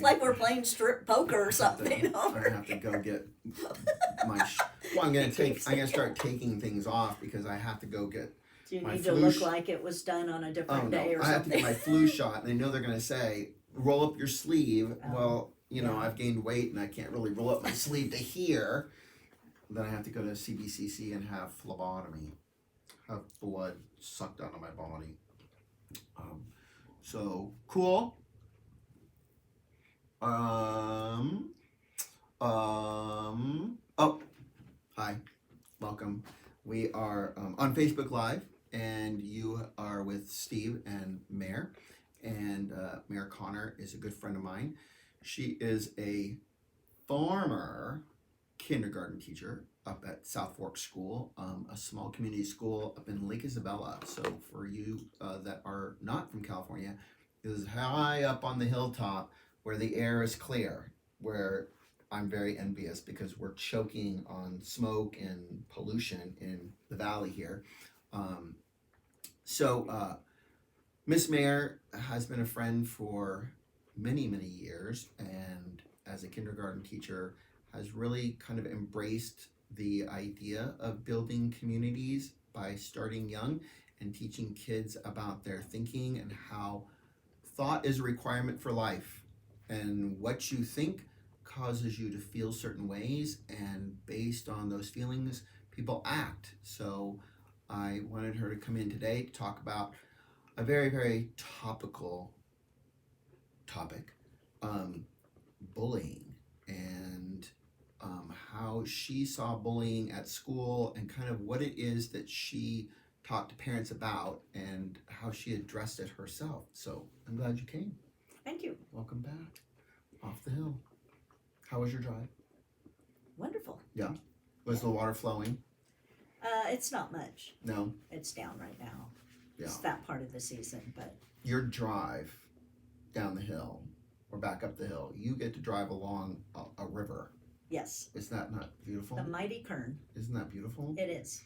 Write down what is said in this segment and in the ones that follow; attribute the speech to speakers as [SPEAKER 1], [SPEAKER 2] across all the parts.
[SPEAKER 1] It's like we're playing strip poker or something.
[SPEAKER 2] I have to go get my. Well, I'm gonna start taking things off because I have to go get.
[SPEAKER 1] Do you
[SPEAKER 2] my
[SPEAKER 1] need to
[SPEAKER 2] flu
[SPEAKER 1] look like it was done on a different day or
[SPEAKER 2] I have to
[SPEAKER 1] something?
[SPEAKER 2] get my flu shot, and I know they're gonna say roll up your sleeve.
[SPEAKER 1] Oh,
[SPEAKER 2] Well,
[SPEAKER 1] yeah.
[SPEAKER 2] I've gained weight and I can't really roll up my sleeve to here. Then I have to go to CBCC and have phlebotomy, have blood sucked out of my body. So cool. Oh, hi, welcome. We are on Facebook Live, and you are with Steve and Mare. And Mayor Connor is a good friend of mine. She is a former kindergarten teacher up at South Fork School, a small community school up in Lake Isabella. So for you that are not from California, it is high up on the hilltop where the air is clear, where I'm very envious because we're choking on smoke and pollution in the valley here. So Miss Mayer has been a friend for many, many years, and as a kindergarten teacher has really kind of embraced the idea of building communities by starting young and teaching kids about their thinking and how thought is a requirement for life, and what you think causes you to feel certain ways, and based on those feelings people act. So I wanted her to come in today to talk about a very, very topical topic, bullying, and how she saw bullying at school and kind of what it is that she talked to parents about and how she addressed it herself. So I'm glad you came.
[SPEAKER 1] Thank you.
[SPEAKER 2] Welcome back. Off the hill. How was your drive?
[SPEAKER 1] Wonderful.
[SPEAKER 2] Was the water flowing?
[SPEAKER 1] It's not much.
[SPEAKER 2] No?
[SPEAKER 1] It's down right now.
[SPEAKER 2] Yeah.
[SPEAKER 1] It's that part of the season, but
[SPEAKER 2] Your drive down the hill or back up the hill, you get to drive along a river.
[SPEAKER 1] yes,
[SPEAKER 2] Is that not beautiful?
[SPEAKER 1] the mighty Kern.
[SPEAKER 2] Isn't that beautiful?
[SPEAKER 1] It is.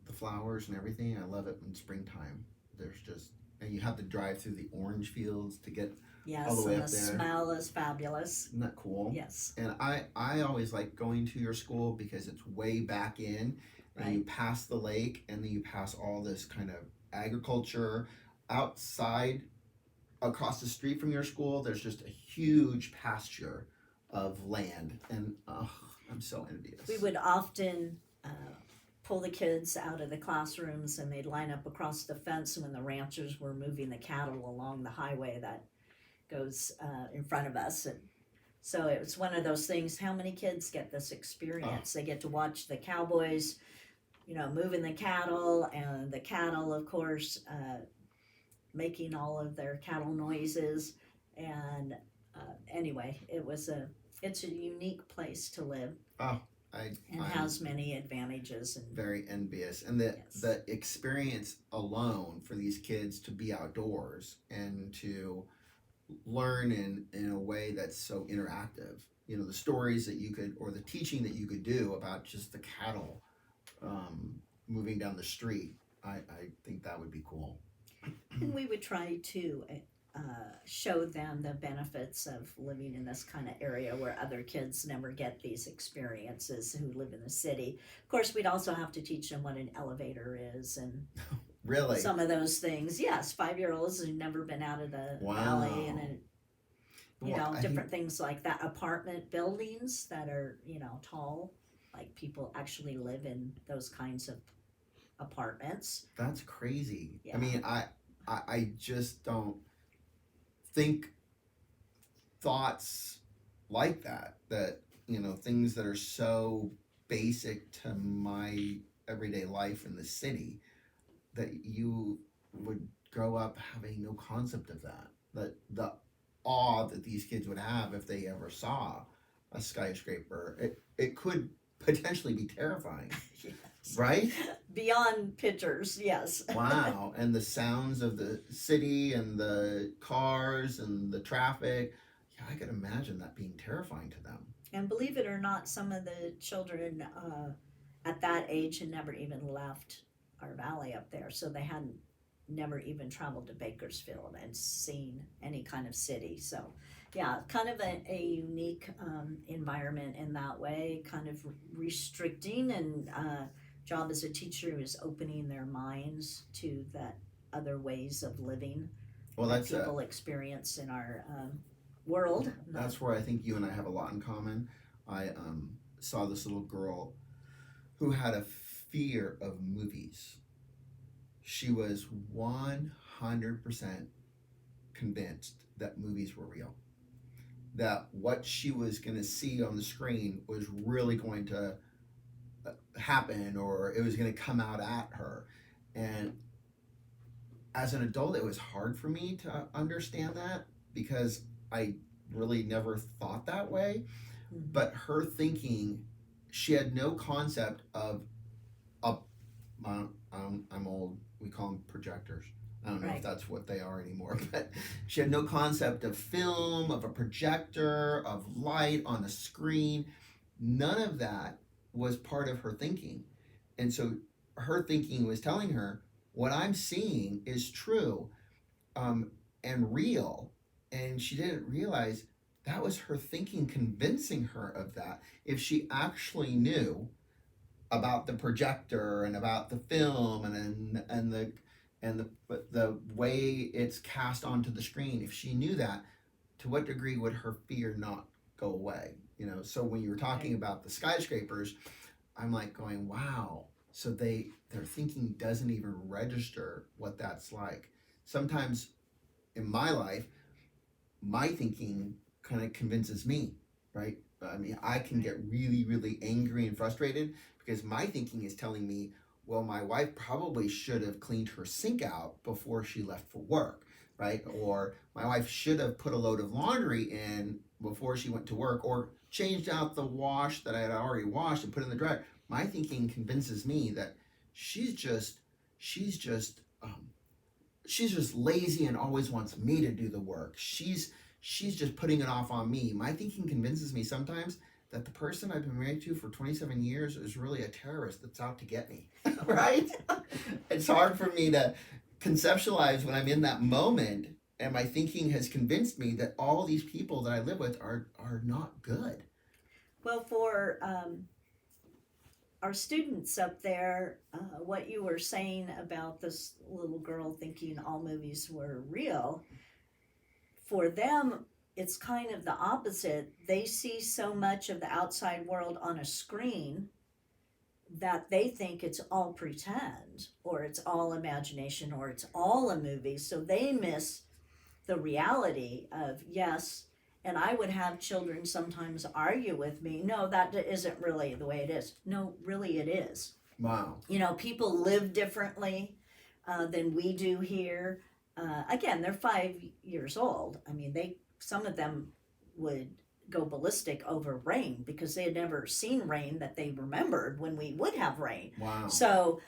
[SPEAKER 2] The flowers and everything. I love it in springtime. There's just, and you have to drive through the orange fields to get,
[SPEAKER 1] Yes,
[SPEAKER 2] all the way
[SPEAKER 1] and
[SPEAKER 2] up
[SPEAKER 1] the
[SPEAKER 2] there.
[SPEAKER 1] smell is fabulous.
[SPEAKER 2] isn't that cool?
[SPEAKER 1] Yes,
[SPEAKER 2] And I always like going to your school because it's way back in, and you
[SPEAKER 1] right.
[SPEAKER 2] pass the lake, and then you pass all this kind of agriculture outside. Across the street from your school, there's just a huge pasture of land, and I'm so envious.
[SPEAKER 1] We would often pull the kids out of the classrooms and they'd line up across the fence when the ranchers were moving the cattle along the highway that goes in front of us. And so it was one of those things, how many kids get this experience? They get to watch the cowboys, moving the cattle, and the cattle, of course, making all of their cattle noises. And anyway, it's a unique place to live.
[SPEAKER 2] I'm
[SPEAKER 1] Has many advantages. And
[SPEAKER 2] very envious, and the experience alone for these kids to be outdoors and to learn in a way that's so interactive. The stories that you could, or the teaching that you could do about just the cattle moving down the street. I think that would be cool.
[SPEAKER 1] And we would try to show them the benefits of living in this kind of area where other kids never get these experiences who live in the city. Of course, we'd also have to teach them what an elevator is and
[SPEAKER 2] Really?
[SPEAKER 1] some of those things. Yes, 5-year-olds who've never been out of the valley, and different things like that. Apartment buildings that are tall, like people actually live in those kinds of apartments.
[SPEAKER 2] That's crazy.
[SPEAKER 1] Yeah.
[SPEAKER 2] I mean, I just don't think thoughts like that things that are so basic to my everyday life in the city, that you would grow up having no concept of that the awe that these kids would have if they ever saw a skyscraper. It could potentially be terrifying.
[SPEAKER 1] Yes.
[SPEAKER 2] Right?
[SPEAKER 1] Beyond pictures, yes.
[SPEAKER 2] Wow. And the sounds of the city and the cars and the traffic. Yeah, I could imagine that being terrifying to them.
[SPEAKER 1] And believe it or not, some of the children at that age had never even left our valley up there, so they hadn't never even traveled to Bakersfield and seen any kind of city. So, yeah, kind of a unique environment in that way, kind of restricting, and job as a teacher is opening their minds to that other ways of living
[SPEAKER 2] Well,
[SPEAKER 1] that
[SPEAKER 2] that's
[SPEAKER 1] people experience in our world.
[SPEAKER 2] that's where I think you and I have a lot in common. I saw this little girl who had a fear of movies. She was 100% convinced that movies were real. That what she was going to see on the screen was really going to happen, or it was going to come out at her. And as an adult, it was hard for me to understand that because I really never thought that way.
[SPEAKER 1] Mhm.
[SPEAKER 2] But her thinking, she had no concept of a. I'm old. We call them projectors. I don't know
[SPEAKER 1] Right.
[SPEAKER 2] if that's what they are anymore, but she had no concept of film, of a projector, of light on a screen. None of that was part of her thinking. And so her thinking was telling her, what I'm seeing is true and real. And she didn't realize that was her thinking convincing her of that. If she actually knew about the projector and about the film and the way it's cast onto the screen, if she knew that, to what degree would her fear not go away? So when you were talking about the skyscrapers, I'm like going, wow. So their thinking doesn't even register what that's like. Sometimes in my life, my thinking kind of convinces me, right? I mean, I can get really, really angry and frustrated because my thinking is telling me, well, my wife probably should have cleaned her sink out before she left for work, right? Or my wife should have put a load of laundry in before she went to work, or changed out the wash that I had already washed and put in the dryer. My thinking convinces me that she's just she's just lazy and always wants me to do the work. She's just putting it off on me. My thinking convinces me sometimes that the person I've been married to for 27 years is really a terrorist that's out to get me, right? It's hard for me to conceptualize when I'm in that moment, and my thinking has convinced me that all these people that I live with are not good.
[SPEAKER 1] Well, for our students up there, what you were saying about this little girl thinking all movies were real, for them, it's kind of the opposite. They see so much of the outside world on a screen that they think it's all pretend, or it's all imagination, or it's all a movie. So they miss the reality of, yes. And I would have children sometimes argue with me, no, that isn't really the way it is. No, really it is.
[SPEAKER 2] Wow.
[SPEAKER 1] People live differently than we do here. Again, they're 5 years old. I mean, some of them would go ballistic over rain because they had never seen rain that they remembered when we would have rain.
[SPEAKER 2] Wow.
[SPEAKER 1] So,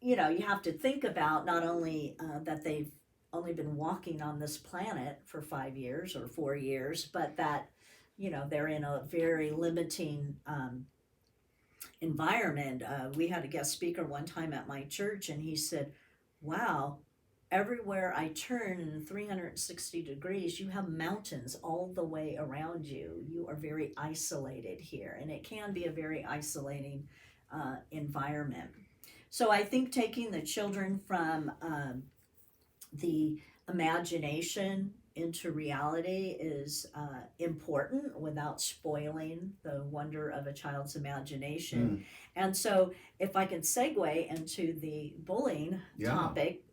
[SPEAKER 1] you have to think about not only that they've only been walking on this planet for 5 years or 4 years, but that, they're in a very limiting environment. We had a guest speaker one time at my church, and he said, wow, everywhere I turn in 360 degrees, you have mountains all the way around you. You are very isolated here, and it can be a very isolating environment. So I think taking the children from the imagination into reality is important without spoiling the wonder of a child's imagination. And so if I can segue into the bullying topic,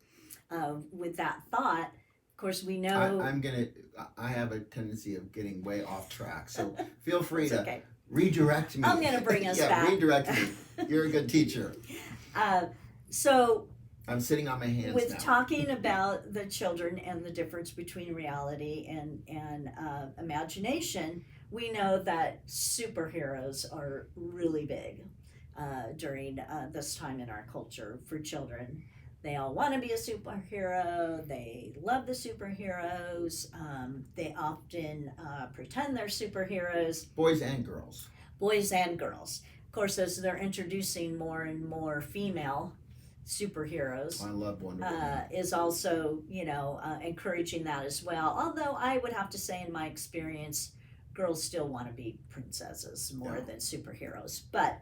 [SPEAKER 1] with that thought, of course, we know
[SPEAKER 2] I have a tendency of getting way off track, so feel free to
[SPEAKER 1] okay.
[SPEAKER 2] redirect me.
[SPEAKER 1] I'm gonna bring us back.
[SPEAKER 2] Redirect me. You're a good teacher.
[SPEAKER 1] So
[SPEAKER 2] I'm sitting on my hands
[SPEAKER 1] with
[SPEAKER 2] now.
[SPEAKER 1] talking about the children and the difference between reality and imagination, we know that superheroes are really big during this time in our culture for children. They all want to be a superhero. They love the superheroes. They often pretend they're superheroes.
[SPEAKER 2] Boys and girls.
[SPEAKER 1] Boys and girls. Of course, as they're introducing more and more female superheroes.
[SPEAKER 2] I love Wonder Woman.
[SPEAKER 1] Is also, encouraging that as well. Although I would have to say, in my experience, girls still want to be princesses more
[SPEAKER 2] Yeah.
[SPEAKER 1] than superheroes. But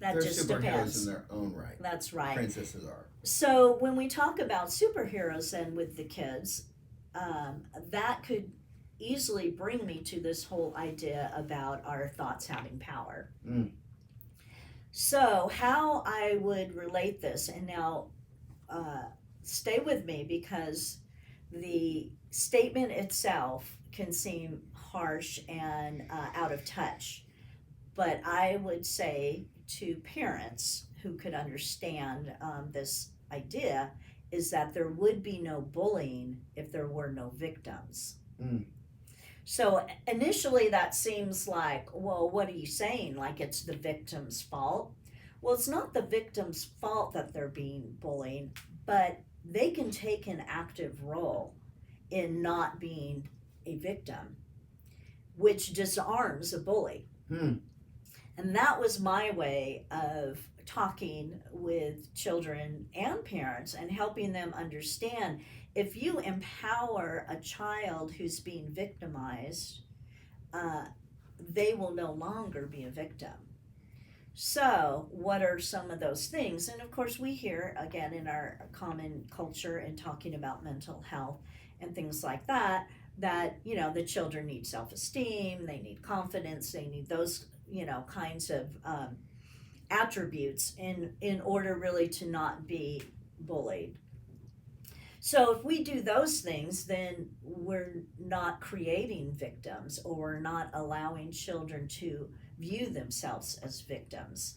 [SPEAKER 1] that
[SPEAKER 2] They're
[SPEAKER 1] just
[SPEAKER 2] superheroes
[SPEAKER 1] depends.
[SPEAKER 2] in their own right.
[SPEAKER 1] That's right.
[SPEAKER 2] Princesses are.
[SPEAKER 1] So when we talk about superheroes and with the kids, that could easily bring me to this whole idea about our thoughts having power.
[SPEAKER 2] Mm.
[SPEAKER 1] So how I would relate this, and now stay with me because the statement itself can seem harsh and out of touch, but I would say to parents who could understand this idea is that there would be no bullying if there were no victims.
[SPEAKER 2] Mm.
[SPEAKER 1] So initially that seems like, well, what are you saying? Like it's the victim's fault? Well, it's not the victim's fault that they're being bullied, but they can take an active role in not being a victim, which disarms a bully.
[SPEAKER 2] Hmm.
[SPEAKER 1] And that was my way of talking with children and parents and helping them understand if you empower a child who's being victimized, they will no longer be a victim. So, what are some of those things? And of course, we hear again in our common culture and talking about mental health and things like that, that, the children need self esteem, they need confidence, they need those, kinds of attributes in order really to not be bullied. So if we do those things, then we're not creating victims, or we're not allowing children to view themselves as victims.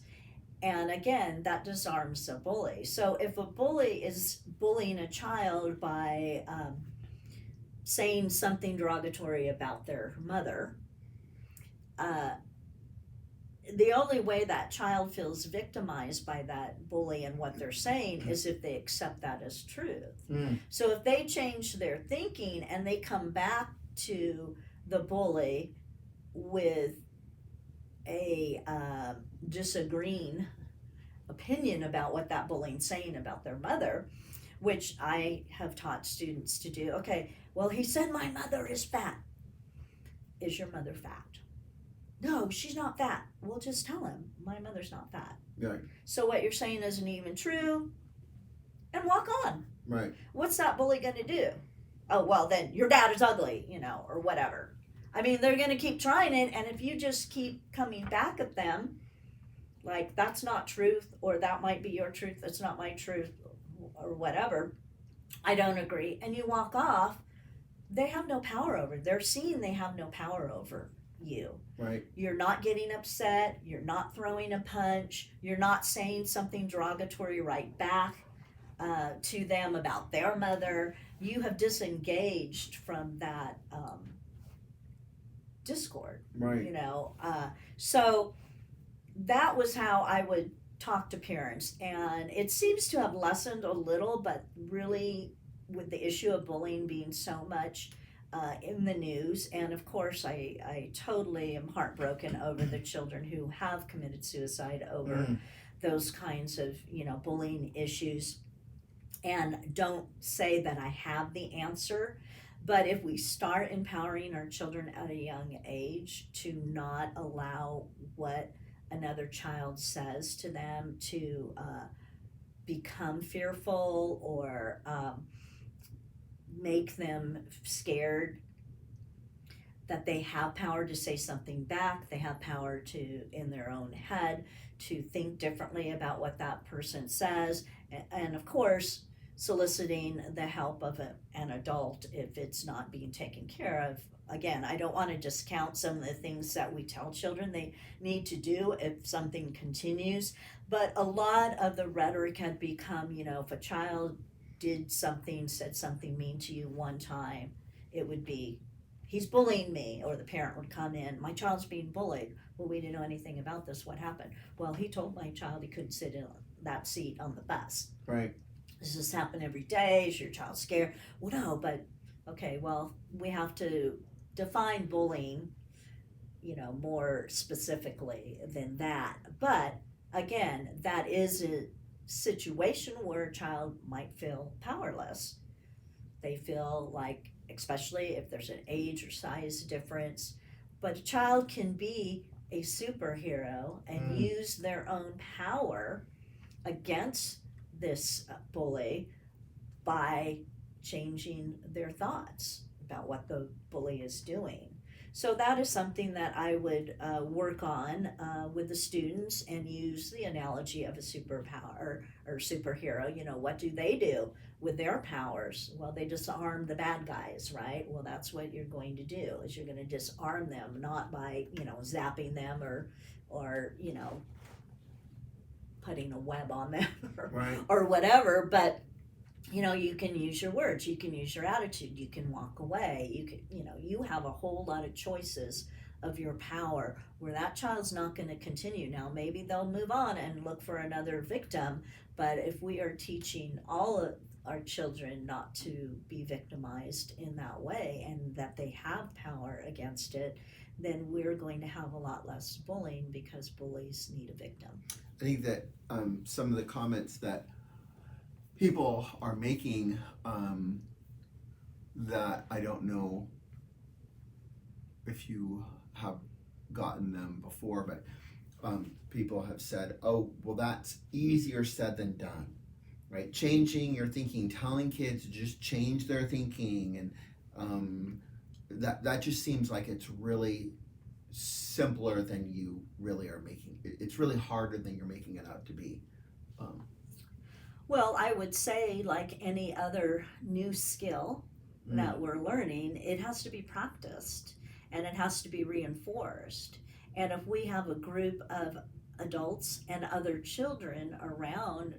[SPEAKER 1] And again, that disarms a bully. So if a bully is bullying a child by saying something derogatory about their mother, the only way that child feels victimized by that bully and what they're saying is if they accept that as truth.
[SPEAKER 2] Mm.
[SPEAKER 1] So if they change their thinking and they come back to the bully with a disagreeing opinion about what that bullying's saying about their mother, which I have taught students to do. Okay, well, he said my mother is fat. Is your mother fat? No, she's not fat. Well, just tell him my mother's not fat.
[SPEAKER 2] Right.
[SPEAKER 1] So what you're saying isn't even true, and walk on.
[SPEAKER 2] Right.
[SPEAKER 1] What's that bully going to do? Oh, well, then your dad is ugly, or whatever. I mean, they're going to keep trying it, and if you just keep coming back at them, like that's not truth, or that might be your truth, that's not my truth, or whatever, I don't agree, and you walk off, they have no power over. They're seeing they have no power over you.
[SPEAKER 2] Right.
[SPEAKER 1] You're not getting upset, you're not throwing a punch, you're not saying something derogatory right back to them about their mother. You have disengaged from that discord.
[SPEAKER 2] Right.
[SPEAKER 1] So that was how I would talk to parents, and it seems to have lessened a little, but really with the issue of bullying being so much in the news, and of course I totally am heartbroken over the children who have committed suicide over those kinds of bullying issues, and don't say that I have the answer, but if we start empowering our children at a young age to not allow what another child says to them to become fearful or make them scared, that they have power to say something back, they have power to, in their own head, to think differently about what that person says, and of course soliciting the help of an adult if it's not being taken care of. Again, I don't want to discount some of the things that we tell children they need to do if something continues, but a lot of the rhetoric had become, if a child did something, said something mean to you one time, it would be, he's bullying me, or the parent would come in, my child's being bullied. Well, we didn't know anything about this, what happened? Well, he told my child he couldn't sit in that seat on the bus.
[SPEAKER 2] Right.
[SPEAKER 1] Does this happen every day? Is your child scared? Well, no, but okay, well, we have to define bullying, more specifically than that. But again, that is situation where a child might feel powerless. They feel like, especially if there's an age or size difference, but a child can be a superhero and use their own power against this bully by changing their thoughts about what the bully is doing. So that is something that I would work on with the students and use the analogy of a superpower or superhero. You know, what do they do with their powers? Well, they disarm the bad guys, right? Well, that's what you're going to do, is you're going to disarm them, not by, you know, zapping them or you know, putting a web on them or,
[SPEAKER 2] Right.
[SPEAKER 1] or whatever, but you know, you can use your words, you can use your attitude, you can walk away, you can, you know, you have a whole lot of choices of your power where that child's not going to continue. Now maybe they'll move on and look for another victim, but if we are teaching all of our children not to be victimized in that way and that they have power against it, then we're going to have a lot less bullying, because bullies need a victim.
[SPEAKER 2] I think that some of the comments that people are making, that I don't know if you have gotten them before, but people have said, oh, well, that's easier said than done, right? Changing your thinking, telling kids to just change their thinking, and that just seems like it's really simpler than you really are making it. It's really harder than you're making it out to be.
[SPEAKER 1] Well, I would say, like any other new skill that we're learning, it has to be practiced and it has to be reinforced. And if we have a group of adults and other children around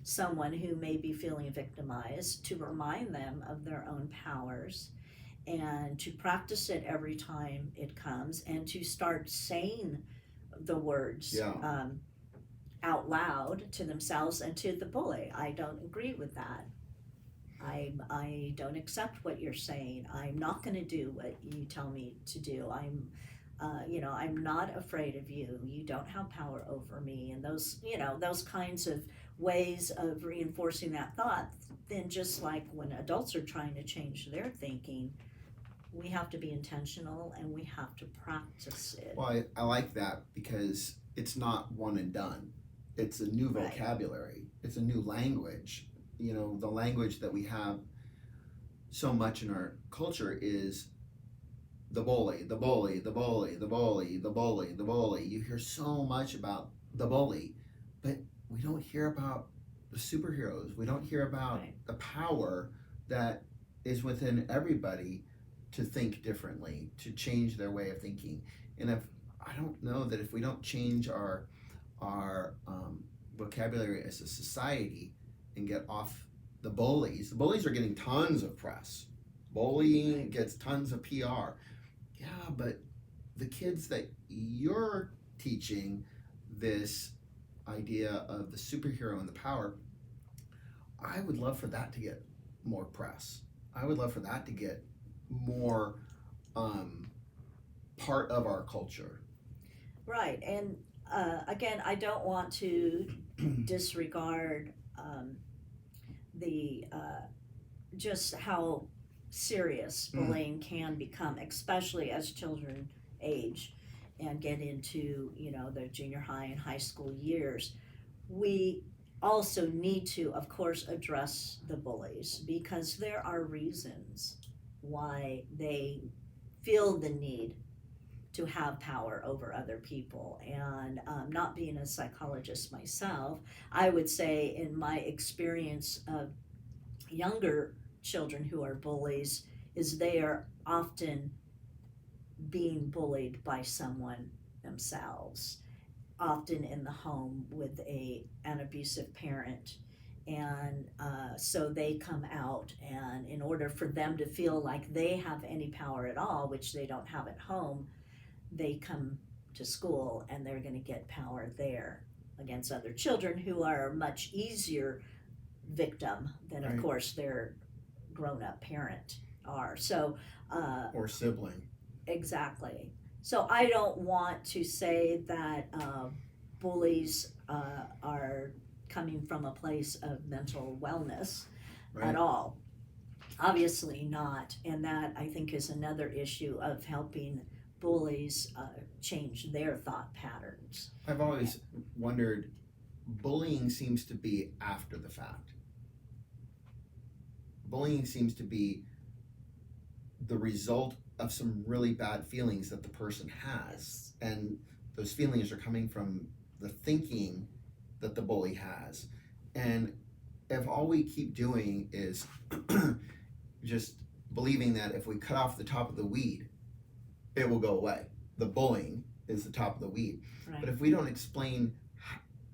[SPEAKER 1] someone who may be feeling victimized, to remind them of their own powers and to practice it every time it comes, and to start saying the words
[SPEAKER 2] Yeah.
[SPEAKER 1] out loud to themselves and to the bully. I don't agree with that. I don't accept what you're saying. I'm not going to do what you tell me to do. You know, I'm not afraid of you. You don't have power over me. And those, you know, those kinds of ways of reinforcing that thought. Then, just like when adults are trying to change their thinking, we have to be intentional and we have to practice it.
[SPEAKER 2] Well, I like that because it's not one and done. It's a new
[SPEAKER 1] Right.
[SPEAKER 2] vocabulary. It's a new language. You know, the language that we have so much in our culture is the bully, the bully, the bully, the bully, the bully, the bully. You hear so much about the bully, but we don't hear about the superheroes. We don't hear about
[SPEAKER 1] Right.
[SPEAKER 2] the power that is within everybody to think differently, to change their way of thinking. And if I don't know that if we don't change our vocabulary as a society and get off the bullies are getting tons of press. Bullying
[SPEAKER 1] Right.
[SPEAKER 2] gets tons of PR. Yeah, but the kids that you're teaching this idea of the superhero and the power, I would love for that to get more press. I would love for that to get more part of our culture.
[SPEAKER 1] Right. And again, I don't want to disregard the just how serious bullying can become, especially as children age and get into, you know, the junior high and high school years. We also need to, of course, address the bullies, because there are reasons why they feel the need to have power over other people. And not being a psychologist myself, I would say, in my experience of younger children who are bullies, is they are often being bullied by someone themselves, often in the home with an abusive parent. And so they come out, and in order for them to feel like they have any power at all, which they don't have at home, they come to school and they're going to get power there against other children who are a much easier victim than, of
[SPEAKER 2] Right.
[SPEAKER 1] course, their grown-up parent are. So
[SPEAKER 2] Or sibling.
[SPEAKER 1] exactly. So I don't want to say that bullies are coming from a place of mental wellness
[SPEAKER 2] Right.
[SPEAKER 1] at all. Obviously not, and that I think is another issue of helping bullies change their thought patterns.
[SPEAKER 2] I've always wondered, bullying seems to be after the fact. Bullying seems to be the result of some really bad feelings that the person has. And those feelings are coming from the thinking that the bully has. And if all we keep doing is just believing that if we cut off the top of the weed, it will go away. The bullying is the top of the weed.
[SPEAKER 1] Right.
[SPEAKER 2] But if we don't explain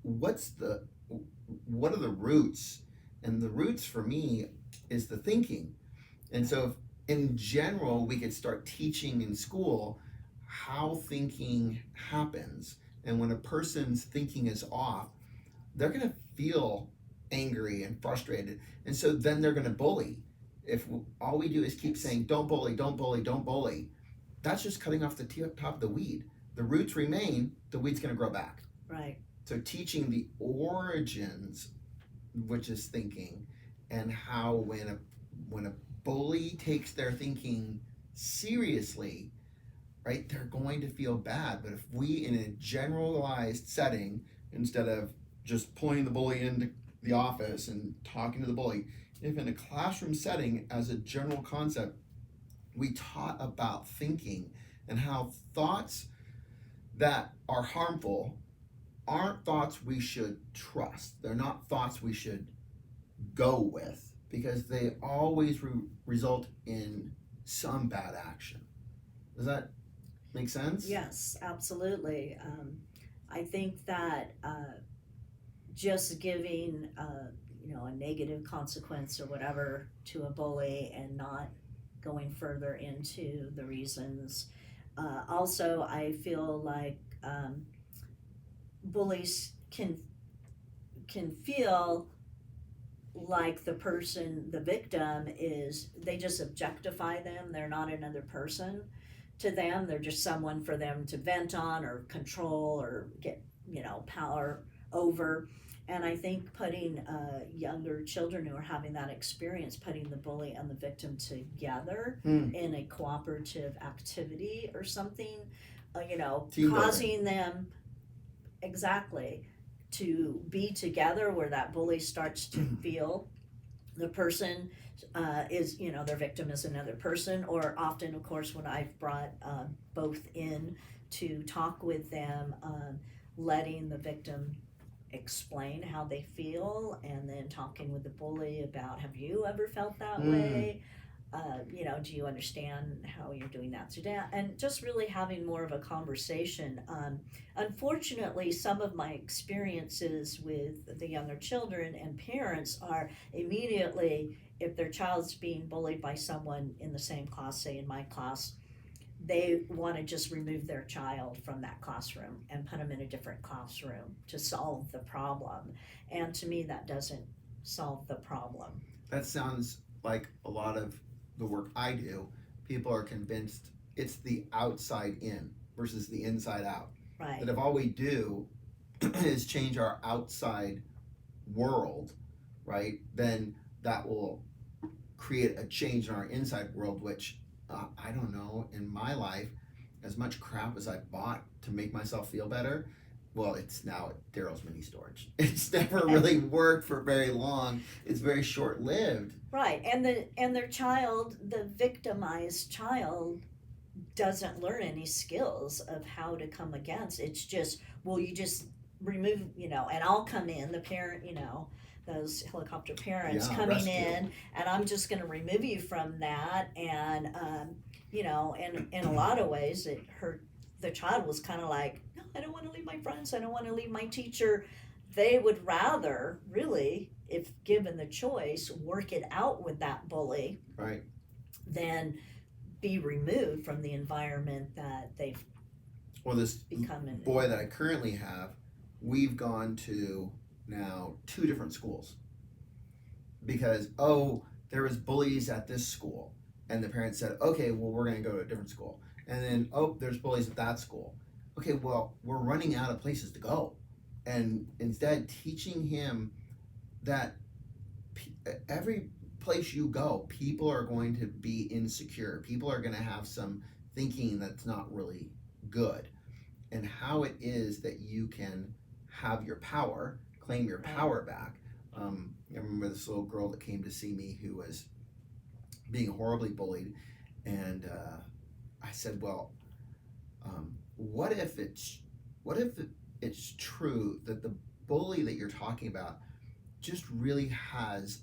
[SPEAKER 2] what are the roots, and the roots for me is the thinking. And so if in general we could start teaching in school how thinking happens, and when a person's thinking is off, they're going to feel angry and frustrated, and so then they're going to bully. If all we do is keep saying don't bully, don't bully, don't bully, that's just cutting off the top of the weed. The roots remain, the weed's going to grow back.
[SPEAKER 1] Right.
[SPEAKER 2] So teaching the origins, which is thinking, and how when a bully takes their thinking seriously, right, they're going to feel bad. But if we, in a generalized setting, instead of just pulling the bully into the office and talking to the bully, if in a classroom setting as a general concept, we taught about thinking and how thoughts that are harmful aren't thoughts we should trust. They're not thoughts we should go with, because they always result in some bad action. Does that make sense?
[SPEAKER 1] Yes, absolutely. I think that just giving a negative consequence or whatever to a bully and not going further into the reasons. Also, I feel like bullies can feel like the victim is, they just objectify them. They're not another person to them. They're just someone for them to vent on or control or get power over. And I think putting younger children who are having that experience, putting the bully and the victim together in a cooperative activity or something,
[SPEAKER 2] Team
[SPEAKER 1] causing them exactly to be together, where that bully starts to feel the person is, their victim is another person. Or often, of course, when I've brought both in to talk with them, letting the victim explain how they feel, and then talking with the bully about, have you ever felt that way? Do you understand how you're doing that today? And just really having more of a conversation. Unfortunately, some of my experiences with the younger children and parents are immediately, if their child's being bullied by someone in the same class, say in my class, they want to just remove their child from that classroom and put them in a different classroom to solve the problem. And to me, that doesn't solve the problem.
[SPEAKER 2] That sounds like a lot of the work I do. People are convinced it's the outside in versus the inside out.
[SPEAKER 1] Right.
[SPEAKER 2] That if all we do is change our outside world, right, then that will create a change in our inside world, which I don't know, in my life, as much crap as I bought to make myself feel better, well, it's now at Daryl's Mini Storage. It's never really worked for very long. It's very short-lived.
[SPEAKER 1] Right, and their child, the victimized child, doesn't learn any skills of how to come against. It's just, well, you just remove, and I'll come in, the parent, those helicopter parents coming
[SPEAKER 2] rescue.
[SPEAKER 1] in, and I'm just going to remove you from that. And and in a lot of ways, the child was kind of like, no, I don't want to leave my friends, I don't want to leave my teacher. They would rather, really, if given the choice, work it out with that bully,
[SPEAKER 2] right,
[SPEAKER 1] than be removed from the environment that they've
[SPEAKER 2] this
[SPEAKER 1] become in.
[SPEAKER 2] boy that I currently have, we've gone to now 2 different schools because there was bullies at this school, and the parents said, okay, well, we're going to go to a different school, and then there's bullies at that school. Okay, well, we're running out of places to go. and instead teaching him that every place you go, people are going to be insecure. People are going to have some thinking that's not really good. And how it is that you can have your power, claim your power back. I remember this little girl that came to see me who was being horribly bullied, and I said, "Well, what if it's true that the bully that you're talking about just really has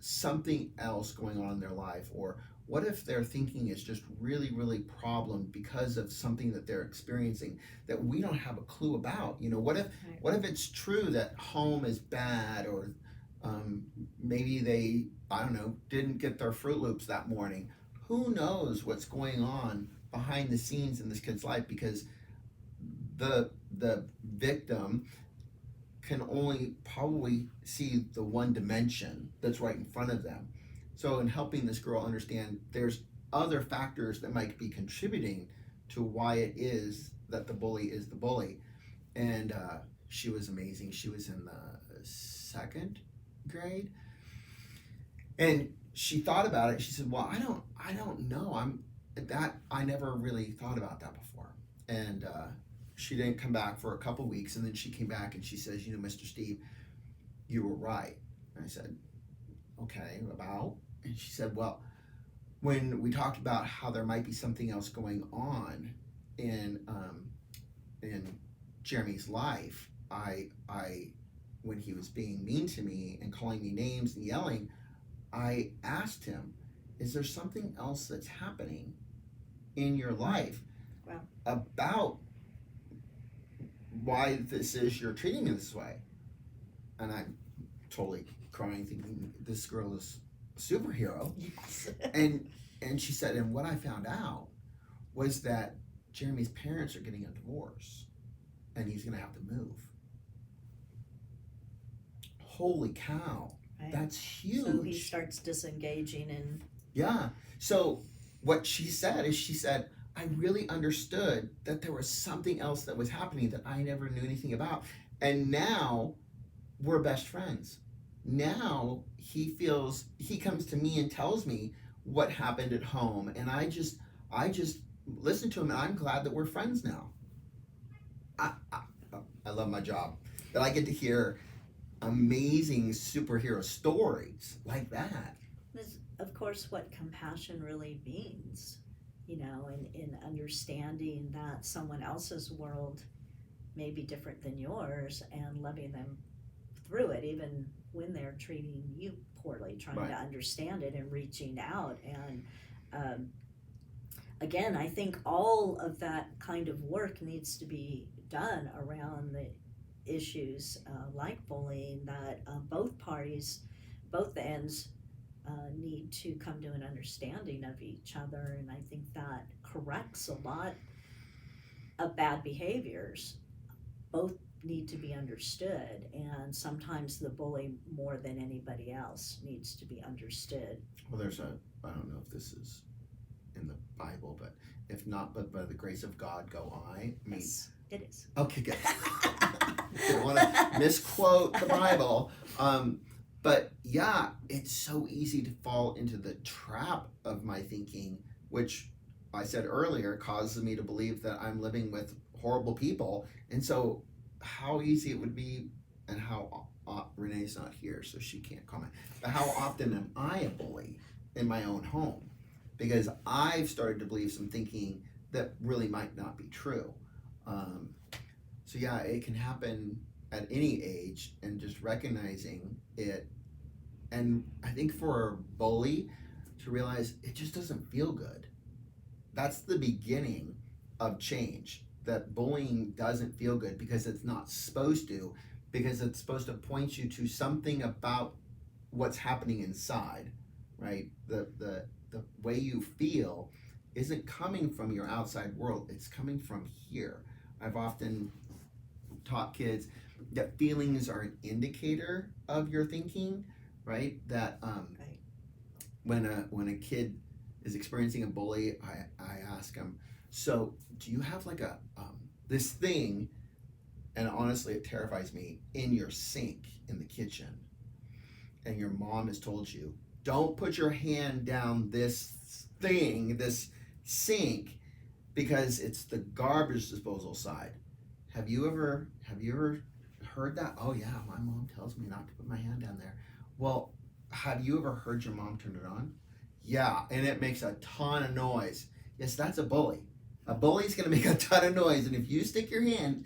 [SPEAKER 2] something else going on in their life, or what if their thinking is just really really problemed because of something that they're experiencing that we don't have a clue about? What if it's true that home is bad, or maybe they, I don't know, didn't get their Fruit Loops that morning? Who knows what's going on behind the scenes in this kid's life, because the victim can only probably see the one dimension that's right in front of them. So in helping this girl understand there's other factors that might be contributing to why it is that the bully is the bully. And she was amazing. She was in the 2nd grade, and she thought about it. She said, well, I don't know, I never really thought about that before. And she didn't come back for a couple weeks, and then she came back and she says, Mr. Steve, you were right. And I said, okay, about? And she said, well, when we talked about how there might be something else going on in Jeremy's life, I when he was being mean to me and calling me names and yelling, I asked him, is there something else that's happening in your life about why this is you're treating me this way? And I'm totally crying, thinking this girl is a superhero.
[SPEAKER 1] Yes.
[SPEAKER 2] and she said, and what I found out was that Jeremy's parents are getting a divorce and he's gonna have to move. Holy cow.
[SPEAKER 1] Right.
[SPEAKER 2] That's huge.
[SPEAKER 1] So he starts disengaging and
[SPEAKER 2] yeah. So what she said is, I really understood that there was something else that was happening that I never knew anything about. And now we're best friends. Now he comes to me and tells me what happened at home. And I just listen to him, and I'm glad that we're friends now. I love my job, that I get to hear amazing superhero stories like that.
[SPEAKER 1] this is, of course, what compassion really means, in understanding that someone else's world may be different than yours and loving them through it, even when they're treating you poorly, trying
[SPEAKER 2] Right.
[SPEAKER 1] to understand it and reaching out. And again, I think all of that kind of work needs to be done around the issues like bullying, that both parties, both ends, need to come to an understanding of each other. And I think that corrects a lot of bad behaviors. Both need to be understood, and sometimes the bully, more than anybody else, needs to be understood.
[SPEAKER 2] Well, I don't know if this is in the Bible, but if not, but by the grace of God go I.
[SPEAKER 1] Yes, it is.
[SPEAKER 2] Okay, good. Don't want to misquote the Bible. But yeah, it's so easy to fall into the trap of my thinking, which I said earlier causes me to believe that I'm living with horrible people. And so how easy it would be, and how Renee's not here, so she can't comment, but how often am I a bully in my own home? Because I've started to believe some thinking that really might not be true. So yeah, it can happen at any age, and just recognizing it. And I think for a bully to realize it just doesn't feel good, that's the beginning of change. That bullying doesn't feel good because it's not supposed to, because it's supposed to point you to something about what's happening inside, right? The way you feel isn't coming from your outside world, it's coming from here. I've often taught kids that feelings are an indicator of your thinking, right? That
[SPEAKER 1] Right.
[SPEAKER 2] when a kid is experiencing a bully, I ask them, so do you have like a this thing, and honestly, it terrifies me, in your sink in the kitchen, and your mom has told you, don't put your hand down this thing, this sink, because it's the garbage disposal side. Have you ever heard that? Oh yeah, my mom tells me not to put my hand down there. Well, have you ever heard your mom turn it on? Yeah, and it makes a ton of noise. Yes, that's a bully. A bully's gonna make a ton of noise, and if you stick your hand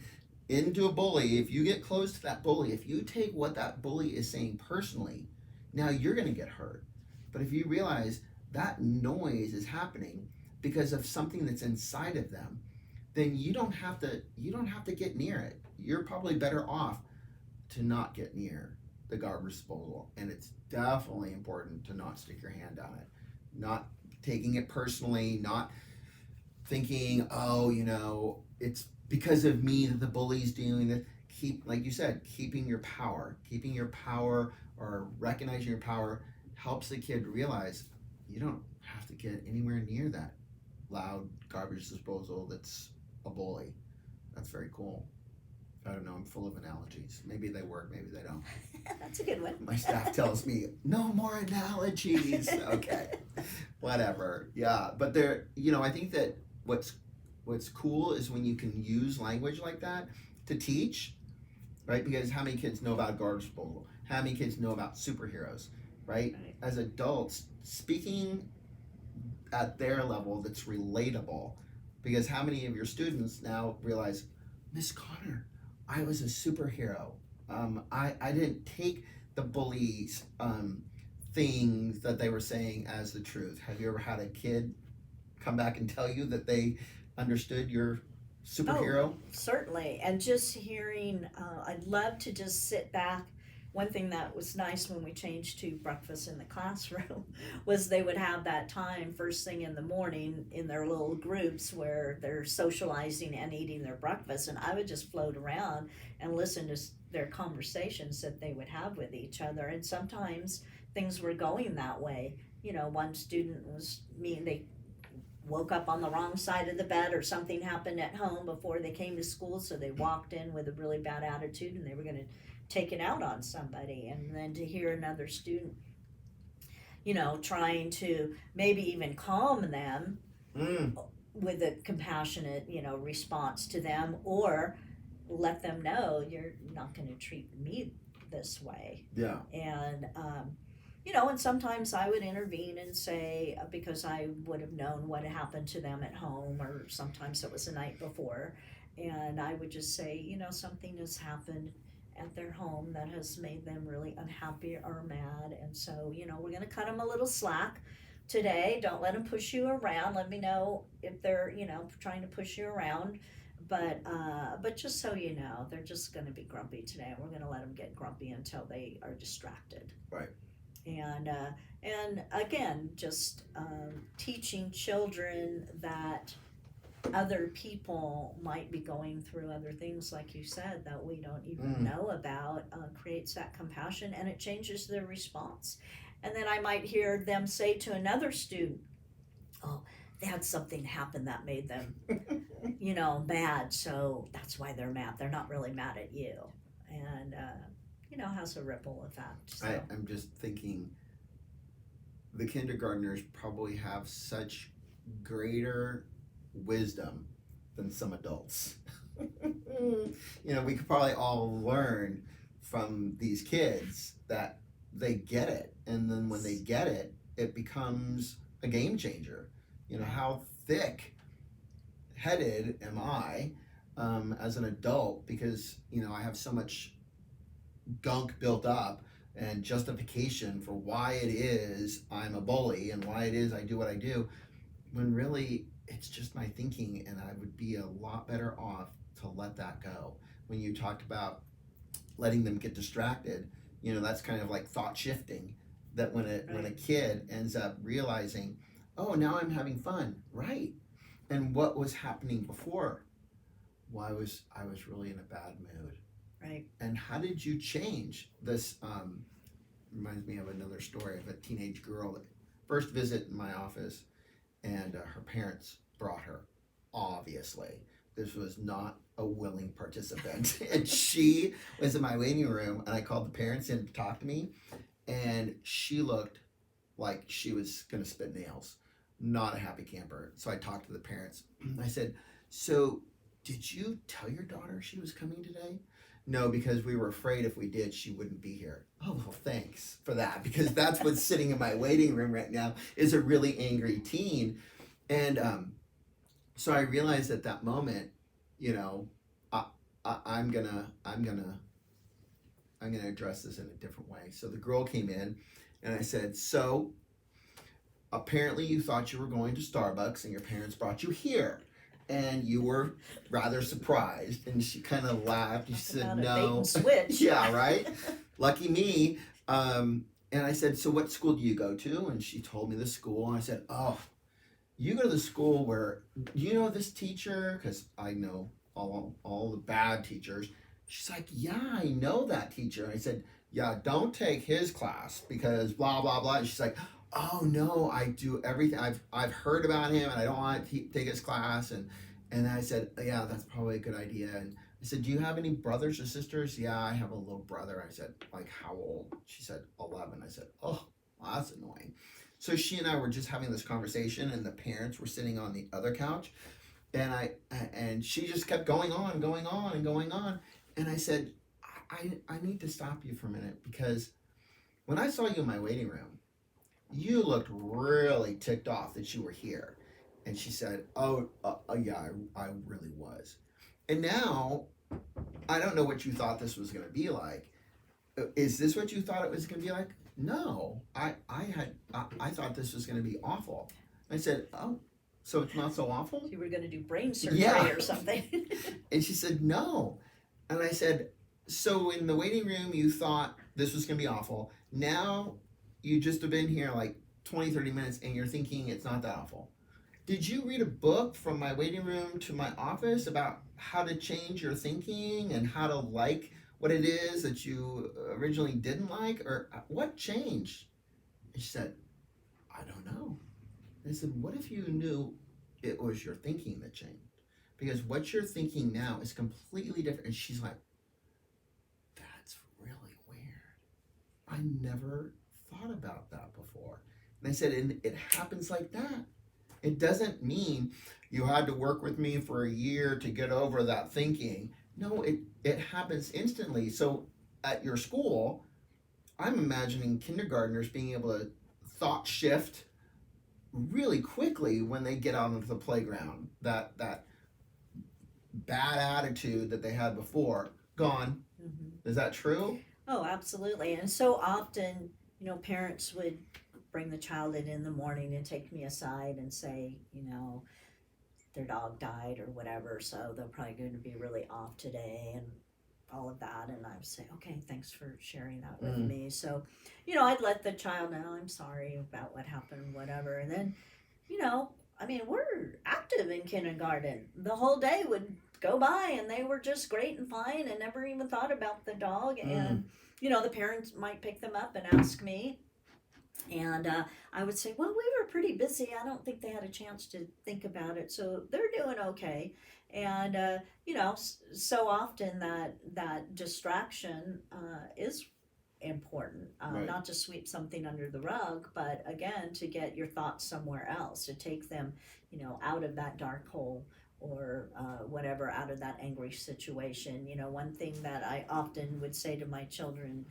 [SPEAKER 2] into a bully, if you get close to that bully, if you take what that bully is saying personally, now you're gonna get hurt. But if you realize that noise is happening because of something that's inside of them, then you don't have to get near it. You're probably better off to not get near the garbage disposal. And it's definitely important to not stick your hand on it. Not taking it personally, not thinking, oh, it's because of me that the bully's doing it. Keep, like you said, keeping your power. Keeping your power or recognizing your power helps the kid realize you don't have to get anywhere near that loud garbage disposal that's a bully. That's very cool. I don't know, I'm full of analogies. Maybe they work, maybe they don't.
[SPEAKER 1] That's a good one.
[SPEAKER 2] My staff tells me, no more analogies. Okay, whatever. Yeah, but I think that what's cool is when you can use language like that to teach, right? Because how many kids know about garbage disposal? How many kids know about superheroes, right?
[SPEAKER 1] Right.
[SPEAKER 2] As adults, speaking at their level that's relatable, because how many of your students now realize, Miss Connor, I was a superhero. I didn't take the bullies things that they were saying as the truth. Have you ever had a kid come back and tell you that they understood your superhero?
[SPEAKER 1] Certainly. And just hearing, I'd love to just sit back. One thing that was nice when we changed to breakfast in the classroom was they would have that time first thing in the morning in their little groups where they're socializing and eating their breakfast. And I would just float around and listen to their conversations that they would have with each other. And sometimes things were going that way. One student they woke up on the wrong side of the bed, or something happened at home before they came to school, so they walked in with a really bad attitude and they were going to take it out on somebody. And then to hear another student trying to maybe even calm them with a compassionate response to them, or let them know you're not going to treat me this way.
[SPEAKER 2] Yeah.
[SPEAKER 1] And and sometimes I would intervene and say, because I would have known what had happened to them at home, or sometimes it was the night before, and I would just say, something has happened at their home that has made them really unhappy or mad, and so, we're going to cut them a little slack today. Don't let them push you around. Let me know if they're, trying to push you around. But just so you know, they're just going to be grumpy today, and we're going to let them get grumpy until they are distracted.
[SPEAKER 2] Right.
[SPEAKER 1] And again, just teaching children that other people might be going through other things, like you said, that we don't even know about, creates that compassion, and it changes their response. And then I might hear them say to another student, oh, they had something happen that made them mad, so that's why they're mad. They're not really mad at you. And has a ripple effect. So.
[SPEAKER 2] I'm just thinking the kindergartners probably have such greater wisdom than some adults. We could probably all learn from these kids that they get it, and then when they get it, it becomes a game changer. How thick headed am I as an adult, because I have so much gunk built up and justification for why it is I'm a bully and why it is I do what I do, when really it's just my thinking, and I would be a lot better off to let that go. When you talked about letting them get distracted, that's kind of like thought shifting, that when a kid ends up realizing, oh, now I'm having fun, right? And what was happening before? Well, I was really in a bad mood.
[SPEAKER 1] Right.
[SPEAKER 2] And how did you change this? Reminds me of another story of a teenage girl that first visit in my office, and her parents brought her, obviously, this was not a willing participant. And she was in my waiting room, and I called the parents in to talk to me, and she looked like she was gonna spit nails. Not a happy camper. So I talked to the parents. I said, "So, did you tell your daughter she was coming today?" "No, because we were afraid if we did, she wouldn't be here." "Oh, well, thanks for that, because that's what's sitting in my waiting room right now is a really angry teen." And so I realized at that moment, you know, I'm gonna address this in a different way. So the girl came in, and I said, "So apparently you thought you were going to Starbucks, and your parents brought you here, and you were rather surprised." And she kind of laughed. She said,
[SPEAKER 1] About a bait
[SPEAKER 2] "No."
[SPEAKER 1] and switch.
[SPEAKER 2] Yeah, right. Lucky me. And I said, "So what school do you go to?" And she told me the school, and I said, "Oh, you go to the school where, do you know this teacher?" Because I know all the bad teachers. She's like, "Yeah, I know that teacher." And I said, "Yeah, don't take his class because blah blah blah." And she's like, "Oh no, I do everything. I've heard about him, and I don't want to take his class." And I said, "Yeah, that's probably a good idea." And I said, "Do you have any brothers or sisters?" "Yeah, I have a little brother." I said, "Like how old?" She said, 11. I said, "Oh, well, that's annoying." So she and I were just having this conversation, and the parents were sitting on the other couch, and she just kept going on, going on, and going on. And I said, I need to stop you for a minute, because when I saw you in my waiting room, you looked really ticked off that you were here." And she said, "Oh, yeah, I really was." And now, I don't know what you thought this was going to be like. Is this what you thought it was going to be like? No, I thought this was going to be awful. I said, "Oh, so it's not so awful?"
[SPEAKER 1] You were going to do brain surgery
[SPEAKER 2] Yeah.
[SPEAKER 1] or something.
[SPEAKER 2] And she said, "No." And I said, "So in the waiting room, you thought this was going to be awful. Now you just have been here like 20, 30 minutes, and you're thinking it's not that awful. Did you read a book from my waiting room to my office about how to change your thinking and how to like what it is that you originally didn't like? Or what changed?" And she said, "I don't know." And I said, "What if you knew it was your thinking that changed? Because what you're thinking now is completely different." And she's like, "That's really weird. I never thought about that before." And I said, "And it happens like that. It doesn't mean you had to work with me for a year to get over that thinking. No, it happens instantly." So at your school, I'm imagining kindergartners being able to thought shift really quickly when they get out onto the playground. That bad attitude that they had before, gone.
[SPEAKER 1] Mhm.
[SPEAKER 2] Is that true?
[SPEAKER 1] Oh, absolutely. And so often, parents would bring the child in the morning and take me aside and say, their dog died or whatever, so they're probably going to be really off today and all of that. And I would say, "Okay, thanks for sharing that with me." So, I'd let the child know, "I'm sorry about what happened, whatever." And then, we're active in kindergarten. The whole day would go by and they were just great and fine and never even thought about the dog. And, the parents might pick them up and ask me. And I would say, "Well, we were pretty busy. I don't think they had a chance to think about it. So they're doing okay." And, so often that distraction is important,
[SPEAKER 2] Right.
[SPEAKER 1] not to sweep something under the rug, but again, to get your thoughts somewhere else, to take them, out of that dark hole or whatever, out of that angry situation. One thing that I often would say to my children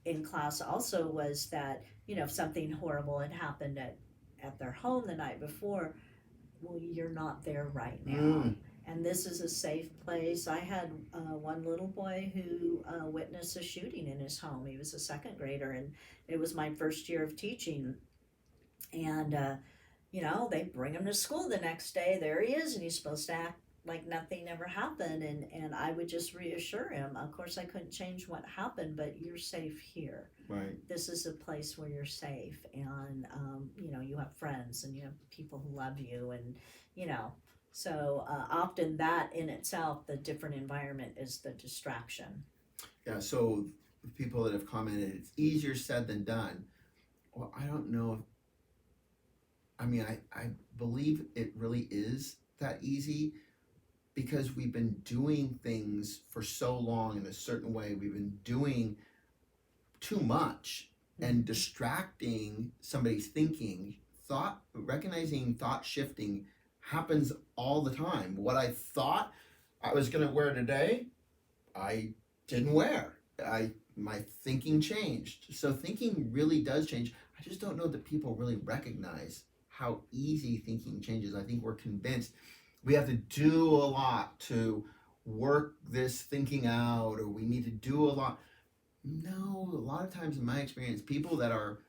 [SPEAKER 1] in class also was that, if something horrible had happened at their home the night before, "Well, you're not there right now. And this is a safe place." I had one little boy who witnessed a shooting in his home. He was a second grader, and it was my first year of teaching. And, they bring him to school the next day. There he is, and he's supposed to act like nothing ever happened. And I would just reassure him, "Of course, I couldn't change what happened, but you're safe here.
[SPEAKER 2] Right.
[SPEAKER 1] This is a place where you're safe, and you have friends and you have people who love you." And so often that in itself, the different environment is the distraction.
[SPEAKER 2] Yeah. So people that have commented, it's easier said than done. Well, I don't know if, I mean, I believe it really is that easy, because we've been doing things for so long in a certain way. We've been doing too much and distracting somebody's thinking. Recognizing thought shifting happens all the time. What I thought I was going to wear today, I didn't wear. My thinking changed. So thinking really does change. I just don't know that people really recognize how easy thinking changes. I think we're convinced we have to do a lot to work this thinking out, or we need to do a lot. No, a lot of times in my experience, people that are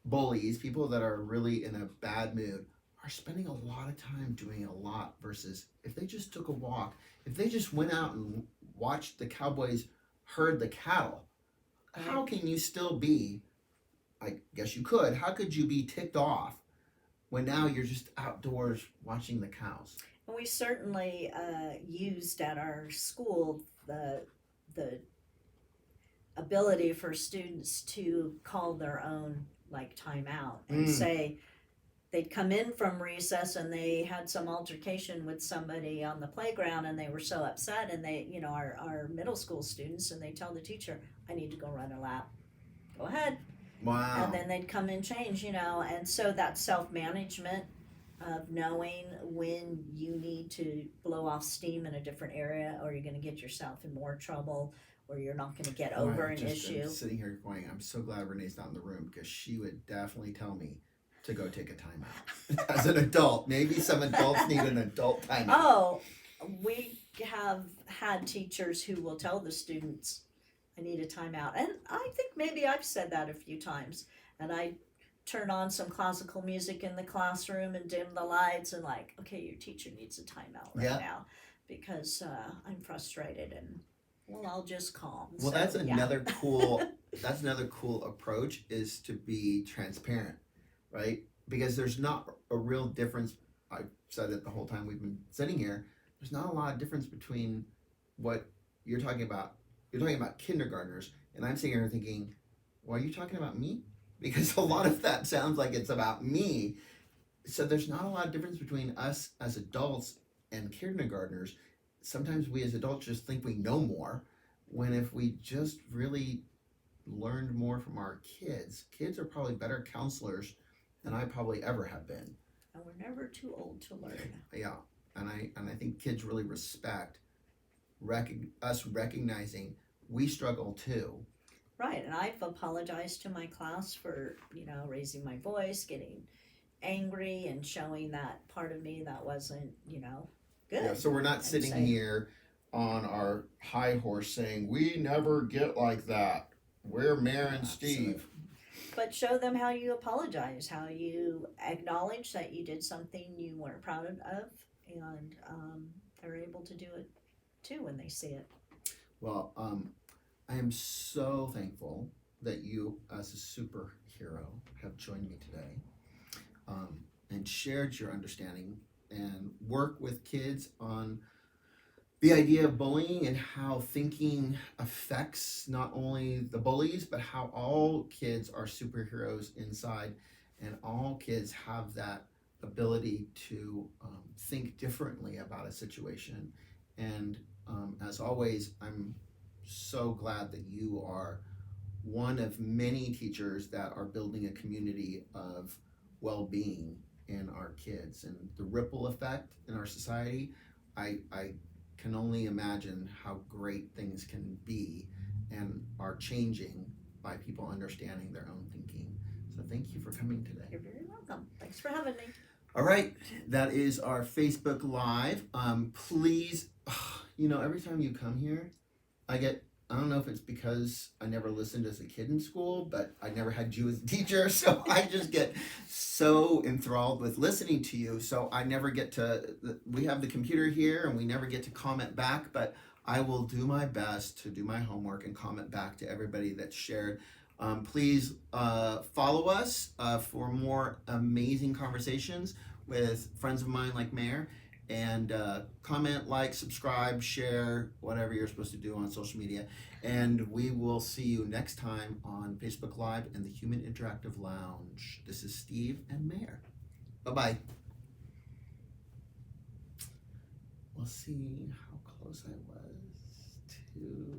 [SPEAKER 2] bullies, people that are really in a bad mood, are spending a lot of time doing a lot versus if they just took a walk, if they just went out and watched the cowboys herd the cattle. How can you still be, I guess you could, how could you be ticked off when now you're just outdoors watching the cows?
[SPEAKER 1] And we certainly used at our school the ability for students to call their own like timeout and say they'd come in from recess and they had some altercation with somebody on the playground and they were so upset, and they, you know, our middle school students, and they tell the teacher, I need to go run a lap. Go ahead.
[SPEAKER 2] Wow.
[SPEAKER 1] And then they'd come and change, you know, and so that self-management of knowing when you need to blow off steam in a different area, or you're going to get yourself in more trouble, or you're not going to get over an issue.
[SPEAKER 2] I'm sitting here going, I'm so glad Renee's not in the room, because she would definitely tell me to go take a timeout. As an adult, maybe some adults need an adult timeout.
[SPEAKER 1] Oh, we have had teachers who will tell the students, I need a timeout. And I think maybe I've said that a few times. And I turn on some classical music in the classroom and dim the lights and like, okay, your teacher needs a timeout right now because I'm frustrated, and well, I'll just calm.
[SPEAKER 2] Well, so, that's another cool approach, is to be transparent, right? Because there's not a real difference. I've said it the whole time we've been sitting here. There's not a lot of difference between what you're talking about. You're talking about kindergartners, and I'm sitting here thinking, well, are you talking about me? Because a lot of that sounds like it's about me. So there's not a lot of difference between us as adults and kindergartners. Sometimes we as adults just think we know more, when if we just really learned more from our kids are probably better counselors than I probably ever have been.
[SPEAKER 1] And we're never too old to learn.
[SPEAKER 2] Yeah, and I think kids really respect us recognizing we struggle too.
[SPEAKER 1] Right, and I've apologized to my class for, you know, raising my voice, getting angry, and showing that part of me that wasn't, you know, good.
[SPEAKER 2] Yeah, so we're not sitting here on our high horse saying, we never get like that. We're Mayor and Steve.
[SPEAKER 1] But show them how you apologize, how you acknowledge that you did something you weren't proud of, and they're able to do it too when they see it.
[SPEAKER 2] Well, I am so thankful that you, as a superhero, have joined me today and shared your understanding and work with kids on the idea of bullying and how thinking affects not only the bullies, but how all kids are superheroes inside, and all kids have that ability to think differently about a situation. And as always, I'm so glad that you are one of many teachers that are building a community of well-being in our kids, and the ripple effect in our society. I can only imagine how great things can be and are changing by people understanding their own thinking. So thank you for coming today.
[SPEAKER 1] You're very welcome. Thanks for having me.
[SPEAKER 2] All right, that is our Facebook Live. Please, you know, every time you come here, I don't know if it's because I never listened as a kid in school, but I never had you as a teacher, so I just get so enthralled with listening to you. So I never get to, we have the computer here and we never get to comment back, but I will do my best to do my homework and comment back to everybody that's shared. Please follow us for more amazing conversations with friends of mine like Mayor. And comment, like, subscribe, share, whatever you're supposed to do on social media. And we will see you next time on Facebook Live and the Human Interactive Lounge. This is Steve and Mayor. Bye-bye. we'll see how close I was to